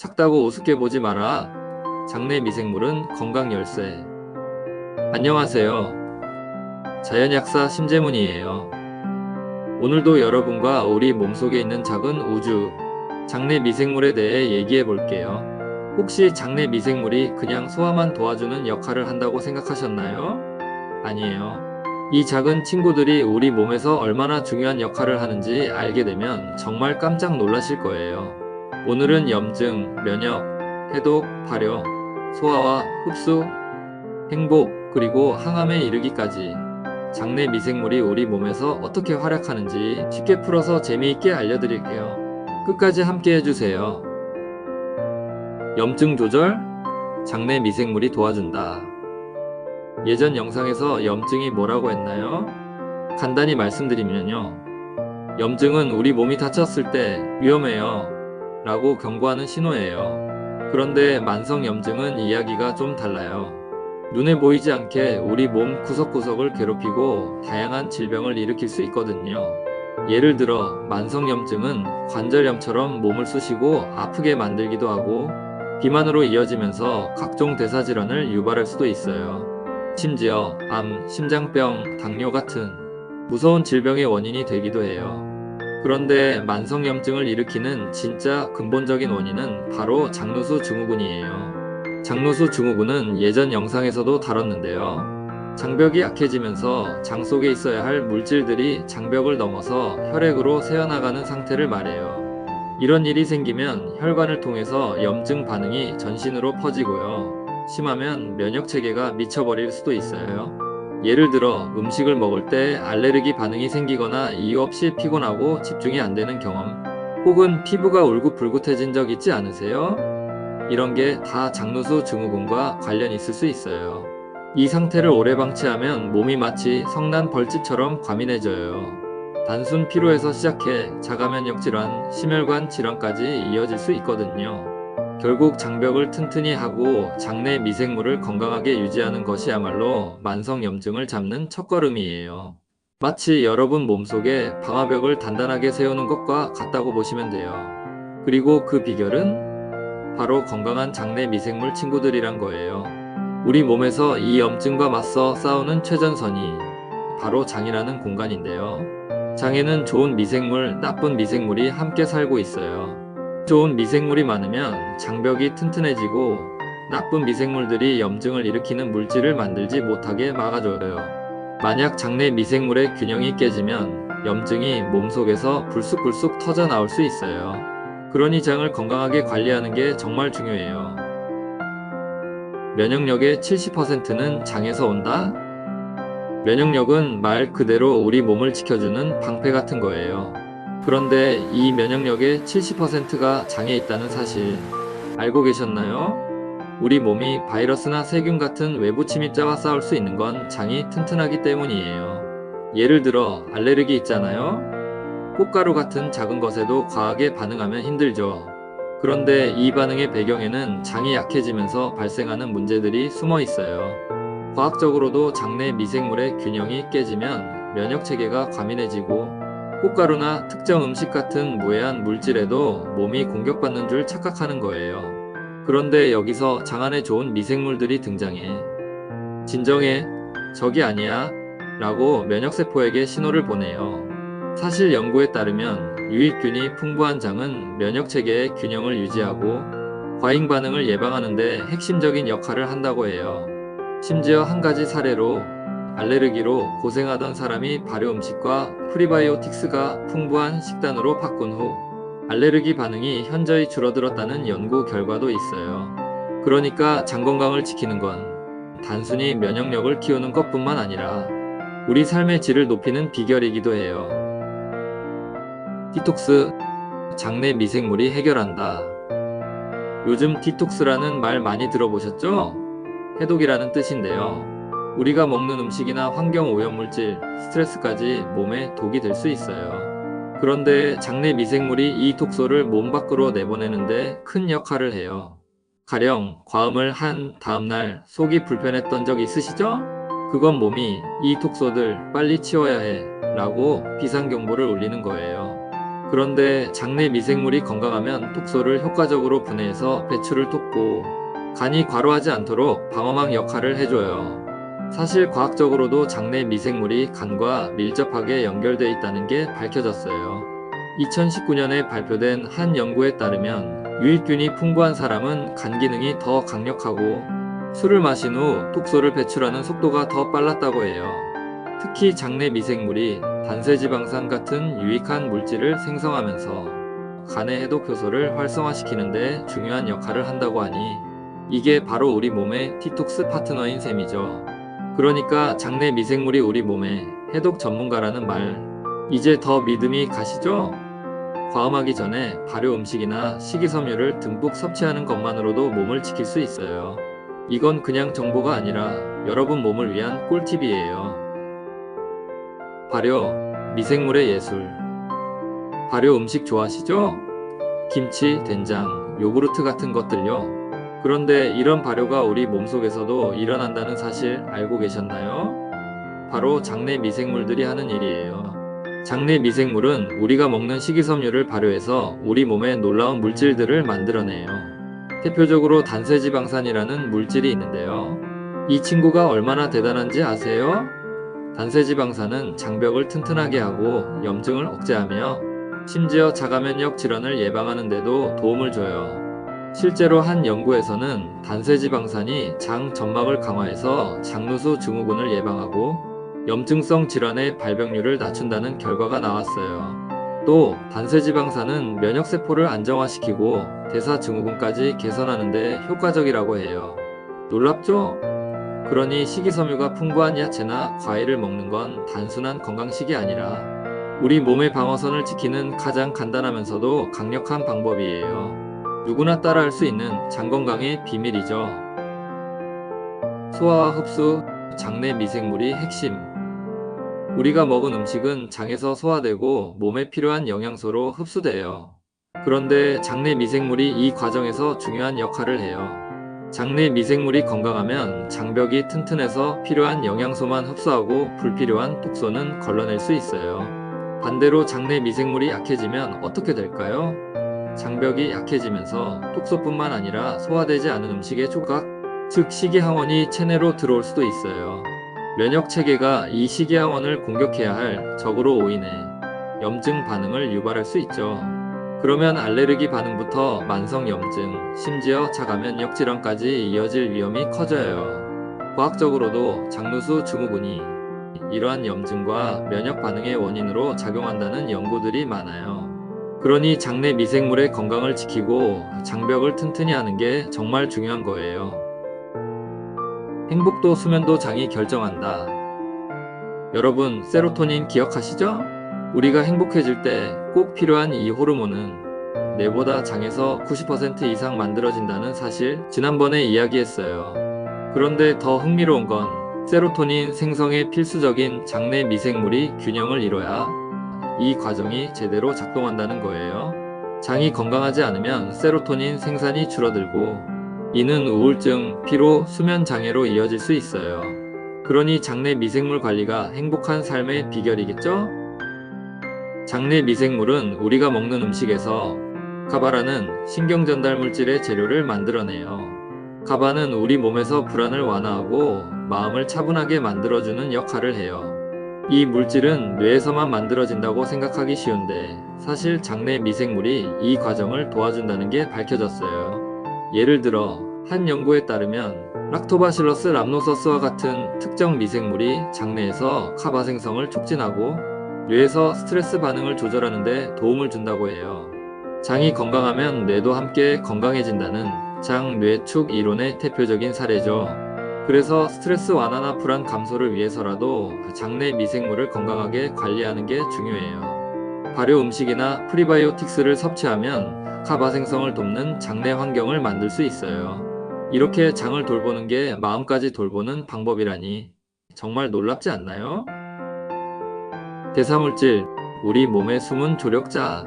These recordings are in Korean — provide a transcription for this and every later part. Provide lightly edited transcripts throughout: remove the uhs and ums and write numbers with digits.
작다고 우습게 보지 마라. 장내 미생물은 건강 열쇠. 안녕하세요. 자연약사 심재문이에요. 오늘도 여러분과 우리 몸속에 있는 작은 우주, 장내 미생물에 대해 얘기해 볼게요. 혹시 장내 미생물이 그냥 소화만 도와주는 역할을 한다고 생각하셨나요? 아니에요. 이 작은 친구들이 우리 몸에서 얼마나 중요한 역할을 하는지 알게 되면 정말 깜짝 놀라실 거예요. 오늘은 염증, 면역, 해독, 발효, 소화와 흡수, 행복, 그리고 항암에 이르기까지 장내 미생물이 우리 몸에서 어떻게 활약하는지 쉽게 풀어서 재미있게 알려드릴게요. 끝까지 함께 해주세요. 염증 조절, 장내 미생물이 도와준다. 예전 영상에서 염증이 뭐라고 했나요? 간단히 말씀드리면요. 염증은 우리 몸이 다쳤을 때 위험해요 라고 경고하는 신호예요. 그런데 만성 염증은 이야기가 좀 달라요. 눈에 보이지 않게 우리 몸 구석구석을 괴롭히고 다양한 질병을 일으킬 수 있거든요. 예를 들어 만성염증은 관절염처럼 몸을 쑤시고 아프게 만들기도 하고 비만으로 이어지면서 각종 대사질환을 유발할 수도 있어요. 심지어 암, 심장병, 당뇨 같은 무서운 질병의 원인이 되기도 해요. 그런데 만성염증을 일으키는 진짜 근본적인 원인은 바로 장누수 증후군이에요. 장누수 증후군은 예전 영상에서도 다뤘는데요. 장벽이 약해지면서 장 속에 있어야 할 물질들이 장벽을 넘어서 혈액으로 새어나가는 상태를 말해요. 이런 일이 생기면 혈관을 통해서 염증 반응이 전신으로 퍼지고요. 심하면 면역 체계가 미쳐버릴 수도 있어요. 예를 들어 음식을 먹을 때 알레르기 반응이 생기거나 이유 없이 피곤하고 집중이 안 되는 경험, 혹은 피부가 울긋불긋해진 적 있지 않으세요? 이런 게 다 장누수 증후군과 관련이 있을 수 있어요. 이 상태를 오래 방치하면 몸이 마치 성난 벌집처럼 과민해져요. 단순 피로에서 시작해 자가면역 질환, 심혈관 질환까지 이어질 수 있거든요. 결국 장벽을 튼튼히 하고 장내 미생물을 건강하게 유지하는 것이야말로 만성염증을 잡는 첫걸음이에요. 마치 여러분 몸속에 방화벽을 단단하게 세우는 것과 같다고 보시면 돼요. 그리고 그 비결은 바로 건강한 장내 미생물 친구들이란 거예요. 우리 몸에서 이 염증과 맞서 싸우는 최전선이 바로 장이라는 공간인데요. 장에는 좋은 미생물, 나쁜 미생물이 함께 살고 있어요. 좋은 미생물이 많으면 장벽이 튼튼해지고 나쁜 미생물들이 염증을 일으키는 물질을 만들지 못하게 막아줘요. 만약 장내 미생물의 균형이 깨지면 염증이 몸속에서 불쑥불쑥 터져 나올 수 있어요. 그러니 장을 건강하게 관리하는 게 정말 중요해요. 면역력의 70%는 장에서 온다? 면역력은 말 그대로 우리 몸을 지켜주는 방패 같은 거예요. 그런데 이 면역력의 70%가 장에 있다는 사실 알고 계셨나요? 우리 몸이 바이러스나 세균 같은 외부 침입자와 싸울 수 있는 건 장이 튼튼하기 때문이에요. 예를 들어 알레르기 있잖아요? 꽃가루 같은 작은 것에도 과하게 반응하면 힘들죠. 그런데 이 반응의 배경에는 장이 약해지면서 발생하는 문제들이 숨어 있어요. 과학적으로도 장내 미생물의 균형이 깨지면 면역 체계가 과민해지고 꽃가루나 특정 음식 같은 무해한 물질에도 몸이 공격받는 줄 착각하는 거예요. 그런데 여기서 장 안에 좋은 미생물들이 등장해. 진정해, 적이 아니야 라고 면역세포에게 신호를 보내요. 사실 연구에 따르면 유익균이 풍부한 장은 면역체계의 균형을 유지하고 과잉 반응을 예방하는 데 핵심적인 역할을 한다고 해요. 심지어 한 가지 사례로 알레르기로 고생하던 사람이 발효 음식과 프리바이오틱스가 풍부한 식단으로 바꾼 후 알레르기 반응이 현저히 줄어들었다는 연구 결과도 있어요. 그러니까 장 건강을 지키는 건 단순히 면역력을 키우는 것뿐만 아니라 우리 삶의 질을 높이는 비결이기도 해요. 디톡스, 장내 미생물이 해결한다. 요즘 디톡스라는 말 많이 들어보셨죠? 해독이라는 뜻인데요. 우리가 먹는 음식이나 환경 오염물질, 스트레스까지 몸에 독이 될 수 있어요. 그런데 장내 미생물이 이 독소를 몸 밖으로 내보내는데 큰 역할을 해요. 가령 과음을 한 다음날 속이 불편했던 적 있으시죠? 그건 몸이 이 독소들 빨리 치워야 해 라고 비상경보를 울리는 거예요. 그런데 장내 미생물이 건강하면 독소를 효과적으로 분해해서 배출을 돕고 간이 과로하지 않도록 방어막 역할을 해줘요. 사실 과학적으로도 장내 미생물이 간과 밀접하게 연결되어 있다는 게 밝혀졌어요. 2019년에 발표된 한 연구에 따르면 유익균이 풍부한 사람은 간 기능이 더 강력하고 술을 마신 후 독소를 배출하는 속도가 더 빨랐다고 해요. 특히 장내 미생물이 단세지방산 같은 유익한 물질을 생성하면서 간의 해독 효소를 활성화시키는 데 중요한 역할을 한다고 하니 이게 바로 우리 몸의 디톡스 파트너인 셈이죠. 그러니까 장내 미생물이 우리 몸의 해독 전문가라는 말 이제 더 믿음이 가시죠? 과음하기 전에 발효 음식이나 식이섬유를 듬뿍 섭취하는 것만으로도 몸을 지킬 수 있어요. 이건 그냥 정보가 아니라 여러분 몸을 위한 꿀팁이에요. 발효, 미생물의 예술. 발효 음식 좋아하시죠? 김치, 된장, 요구르트 같은 것들요. 그런데 이런 발효가 우리 몸속에서도 일어난다는 사실 알고 계셨나요? 바로 장내 미생물들이 하는 일이에요. 장내 미생물은 우리가 먹는 식이섬유를 발효해서 우리 몸에 놀라운 물질들을 만들어내요. 대표적으로 단세지방산이라는 물질이 있는데요. 이 친구가 얼마나 대단한지 아세요? 단세지방산은 장벽을 튼튼하게 하고 염증을 억제하며 심지어 자가면역 질환을 예방하는 데도 도움을 줘요. 실제로 한 연구에서는 단세지방산이 장 점막을 강화해서 장누수 증후군을 예방하고 염증성 질환의 발병률을 낮춘다는 결과가 나왔어요. 또 단세지방산은 면역세포를 안정화시키고 대사증후군까지 개선하는 데 효과적이라고 해요. 놀랍죠? 그러니 식이섬유가 풍부한 야채나 과일을 먹는 건 단순한 건강식이 아니라 우리 몸의 방어선을 지키는 가장 간단하면서도 강력한 방법이에요. 누구나 따라할 수 있는 장 건강의 비밀이죠. 소화와 흡수, 장내 미생물이 핵심. 우리가 먹은 음식은 장에서 소화되고 몸에 필요한 영양소로 흡수돼요. 그런데 장내 미생물이 이 과정에서 중요한 역할을 해요. 장내 미생물이 건강하면 장벽이 튼튼해서 필요한 영양소만 흡수하고 불필요한 독소는 걸러낼 수 있어요. 반대로 장내 미생물이 약해지면 어떻게 될까요? 장벽이 약해지면서 독소뿐만 아니라 소화되지 않은 음식의 조각, 즉 식이항원이 체내로 들어올 수도 있어요. 면역 체계가 이 식이항원을 공격해야 할 적으로 오인해 염증 반응을 유발할 수 있죠. 그러면 알레르기 반응부터 만성 염증, 심지어 자가면역 질환까지 이어질 위험이 커져요. 과학적으로도 장누수 증후군이 이러한 염증과 면역 반응의 원인으로 작용한다는 연구들이 많아요. 그러니 장내 미생물의 건강을 지키고 장벽을 튼튼히 하는 게 정말 중요한 거예요. 행복도 수면도 장이 결정한다. 여러분, 세로토닌 기억하시죠? 우리가 행복해질 때 꼭 필요한 이 호르몬은 뇌보다 장에서 90% 이상 만들어진다는 사실 지난번에 이야기했어요. 그런데 더 흥미로운 건 세로토닌 생성에 필수적인 장내 미생물이 균형을 이뤄야 이 과정이 제대로 작동한다는 거예요. 장이 건강하지 않으면 세로토닌 생산이 줄어들고 이는 우울증, 피로, 수면 장애로 이어질 수 있어요. 그러니 장내 미생물 관리가 행복한 삶의 비결이겠죠? 장내 미생물은 우리가 먹는 음식에서 가바라는 신경전달 물질의 재료를 만들어내요. 가바는 우리 몸에서 불안을 완화하고 마음을 차분하게 만들어주는 역할을 해요. 이 물질은 뇌에서만 만들어진다고 생각하기 쉬운데 사실 장내 미생물이 이 과정을 도와준다는 게 밝혀졌어요. 예를 들어 한 연구에 따르면 락토바실러스 람노서스와 같은 특정 미생물이 장내에서 카바 생성을 촉진하고 뇌에서 스트레스 반응을 조절하는 데 도움을 준다고 해요. 장이 건강하면 뇌도 함께 건강해진다는 장뇌축 이론의 대표적인 사례죠. 그래서 스트레스 완화나 불안 감소를 위해서라도 장내 미생물을 건강하게 관리하는 게 중요해요. 발효 음식이나 프리바이오틱스를 섭취하면 카바 생성을 돕는 장내 환경을 만들 수 있어요. 이렇게 장을 돌보는 게 마음까지 돌보는 방법이라니 정말 놀랍지 않나요? 대사물질, 우리 몸의 숨은 조력자.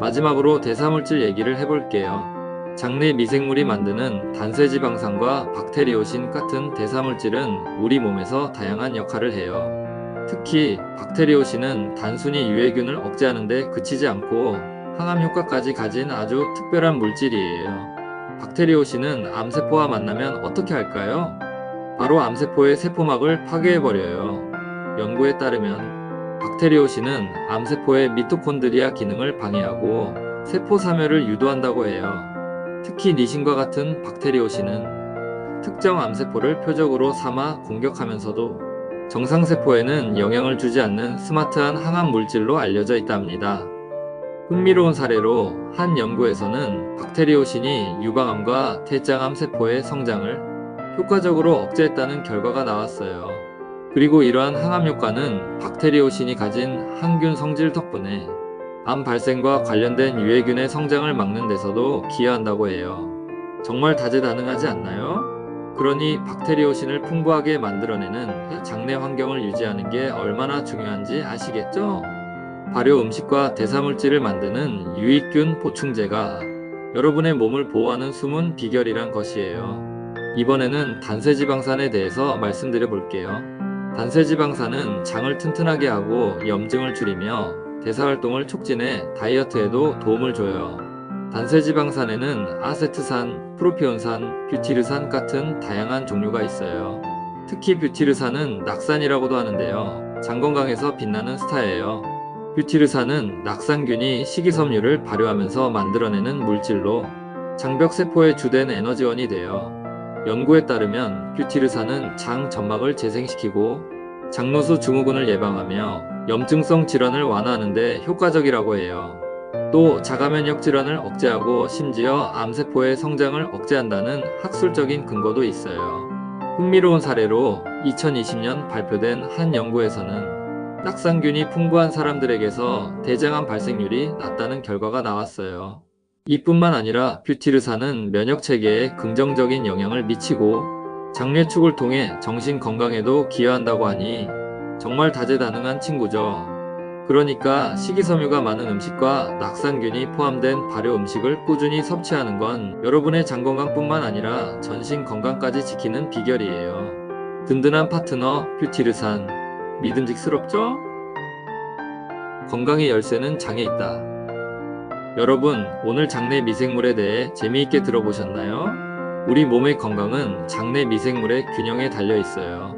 마지막으로 대사물질 얘기를 해볼게요. 장내 미생물이 만드는 단세지방산과 박테리오신 같은 대사물질은 우리 몸에서 다양한 역할을 해요. 특히 박테리오신은 단순히 유해균을 억제하는 데 그치지 않고 항암 효과까지 가진 아주 특별한 물질이에요. 박테리오신은 암세포와 만나면 어떻게 할까요? 바로 암세포의 세포막을 파괴해버려요. 연구에 따르면 박테리오신은 암세포의 미토콘드리아 기능을 방해하고 세포 사멸을 유도한다고 해요. 특히 니신과 같은 박테리오신은 특정 암세포를 표적으로 삼아 공격하면서도 정상세포에는 영향을 주지 않는 스마트한 항암 물질로 알려져 있답니다. 흥미로운 사례로 한 연구에서는 박테리오신이 유방암과 대장암 세포의 성장을 효과적으로 억제했다는 결과가 나왔어요. 그리고 이러한 항암 효과는 박테리오신이 가진 항균 성질 덕분에 암 발생과 관련된 유해균의 성장을 막는 데서도 기여한다고 해요. 정말 다재다능하지 않나요? 그러니 박테리오신을 풍부하게 만들어내는 장내 환경을 유지하는 게 얼마나 중요한지 아시겠죠? 발효 음식과 대사물질을 만드는 유익균 보충제가 여러분의 몸을 보호하는 숨은 비결이란 것이에요. 이번에는 단세지방산에 대해서 말씀드려 볼게요. 단세지방산은 장을 튼튼하게 하고 염증을 줄이며 대사활동을 촉진해 다이어트에도 도움을 줘요. 단세지방산에는 아세트산, 프로피온산, 뷰티르산 같은 다양한 종류가 있어요. 특히 뷰티르산은 낙산이라고도 하는데요. 장 건강에서 빛나는 스타예요. 뷰티르산은 낙산균이 식이섬유를 발효하면서 만들어내는 물질로 장벽세포의 주된 에너지원이 돼요. 연구에 따르면 뷰티르산은 장 점막을 재생시키고 장노수 증후군을 예방하며 염증성 질환을 완화하는 데 효과적이라고 해요. 또 자가면역 질환을 억제하고 심지어 암세포의 성장을 억제한다는 학술적인 근거도 있어요. 흥미로운 사례로 2020년 발표된 한 연구에서는 낙산균이 풍부한 사람들에게서 대장암 발생률이 낮다는 결과가 나왔어요. 이뿐만 아니라 뷰티르산은 면역체계에 긍정적인 영향을 미치고 장례축을 통해 정신 건강에도 기여한다고 하니 정말 다재다능한 친구죠. 그러니까 식이섬유가 많은 음식과 낙산균이 포함된 발효 음식을 꾸준히 섭취하는 건 여러분의 장 건강뿐만 아니라 전신 건강까지 지키는 비결이에요. 든든한 파트너 뷰티르산, 믿음직스럽죠? 건강의 열쇠는 장에 있다. 여러분, 오늘 장내 미생물에 대해 재미있게 들어보셨나요? 우리 몸의 건강은 장내 미생물의 균형에 달려 있어요.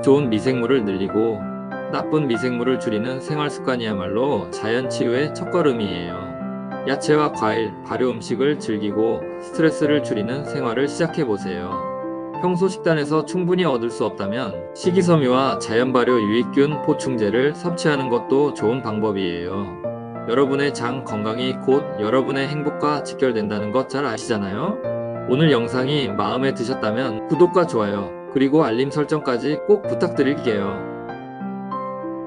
좋은 미생물을 늘리고 나쁜 미생물을 줄이는 생활 습관이야말로 자연 치유의 첫걸음이에요. 야채와 과일, 발효 음식을 즐기고 스트레스를 줄이는 생활을 시작해보세요. 평소 식단에서 충분히 얻을 수 없다면 식이섬유와 자연 발효 유익균 보충제를 섭취하는 것도 좋은 방법이에요. 여러분의 장 건강이 곧 여러분의 행복과 직결된다는 것 잘 아시잖아요? 오늘 영상이 마음에 드셨다면 구독과 좋아요, 그리고 알림 설정까지 꼭 부탁드릴게요.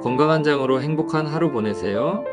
건강한 장으로 행복한 하루 보내세요.